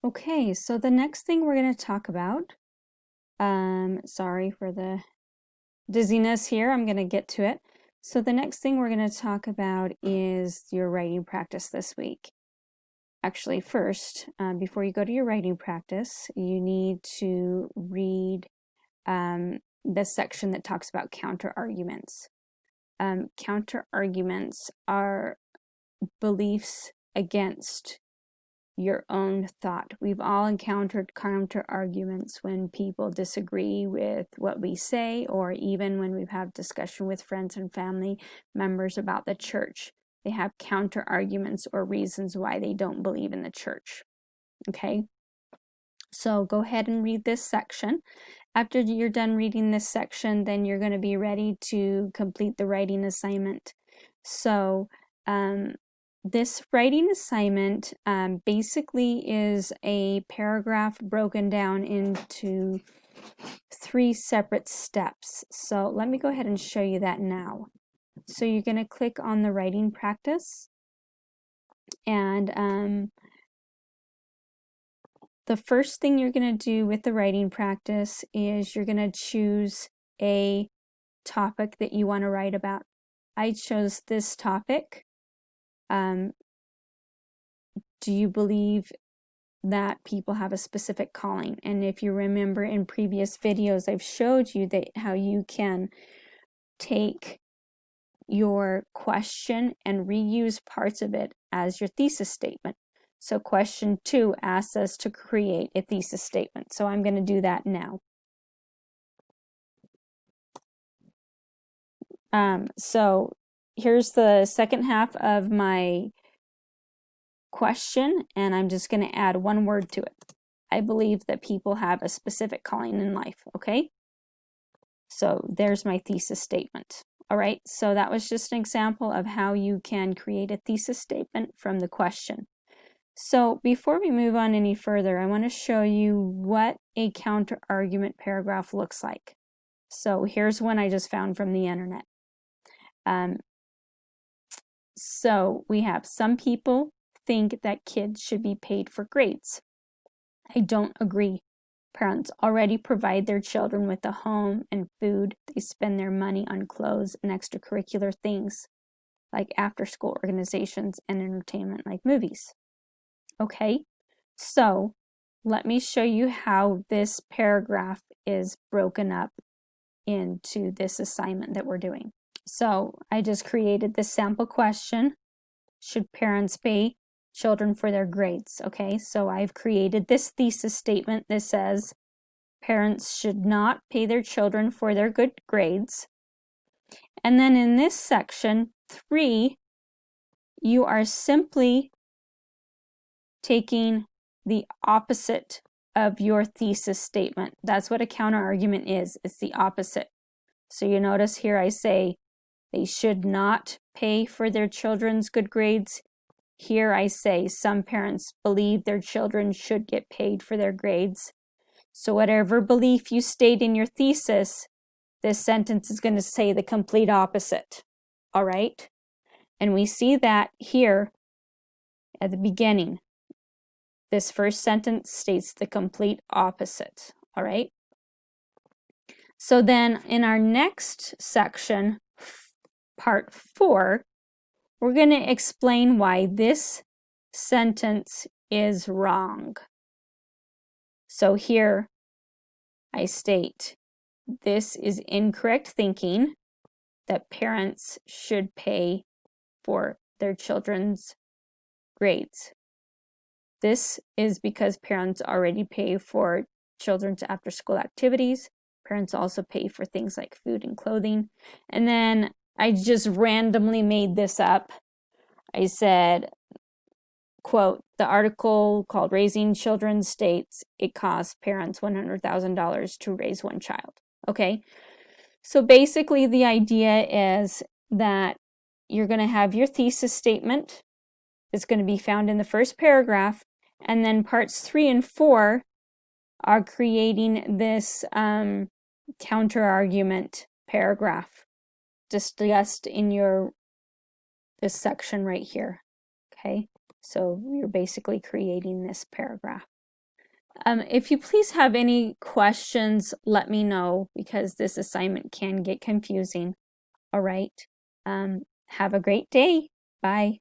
Okay, so the next thing we're going to talk about, sorry for the dizziness here, I'm going to get to it. So the next thing we're going to talk about is your writing practice this week. Actually, first, before you go to your writing practice, you need to read the section that talks about counter arguments. Counter arguments are beliefs against your own thought. We've all encountered counter arguments when people disagree with what we say, or even when we've had discussion with friends and family members about the church. They have counter arguments or reasons why they don't believe in the church. Okay? So go ahead and read this section. After you're done reading this section, then you're going to be ready to complete the writing assignment. So, this writing assignment basically is a paragraph broken down into 3 separate steps. So let me go ahead and show you that now. So you're going to click on the writing practice, and the first thing you're going to do with the writing practice is you're going to choose a topic that you want to write about. I chose this topic. Do you believe that people have a specific calling? And if you remember in previous videos, I've showed you that how you can take your question and reuse parts of it as your thesis statement. So question 2 asks us to create a thesis statement. So I'm going to do that now. So here's the second half of my question, and I'm just going to add one word to it. I believe that people have a specific calling in life, okay? So there's my thesis statement. All right, so that was just an example of how you can create a thesis statement from the question. So before we move on any further, I want to show you what a counter-argument paragraph looks like. So here's one I just found from the internet. So we have some people think that kids should be paid for grades. I don't agree. Parents already provide their children with a home and food. They spend their money on clothes and extracurricular things like after-school organizations and entertainment like movies. Okay, so let me show you how this paragraph is broken up into this assignment that we're doing. So I just created this sample question. Should parents pay children for their grades? Okay, so I've created this thesis statement that says parents should not pay their children for their good grades. And then in this section 3, you are simply taking the opposite of your thesis statement. That's what a counter argument is. It's the opposite. So you notice here I say they should not pay for their children's good grades. Here I say some parents believe their children should get paid for their grades. So whatever belief you state in your thesis, this sentence is going to say the complete opposite. All right? And we see that here at the beginning. This first sentence states the complete opposite. All right? So then in our next section, part 4, we're going to explain why this sentence is wrong. So here I state, this is incorrect thinking that parents should pay for their children's grades. This is because parents already pay for children's after-school activities. Parents also pay for things like food and clothing. And then I just randomly made this up. I said, quote, the article called Raising Children states it costs parents $100,000 to raise one child. Okay, so basically the idea is that you're going to have your thesis statement. It's going to be found in the first paragraph, and then parts 3 and 4 are creating this counter-argument paragraph discussed in this section right here. Okay, so you're basically creating this paragraph. If you please have any questions, let me know, because this assignment can get confusing. All right. Have a great day. Bye.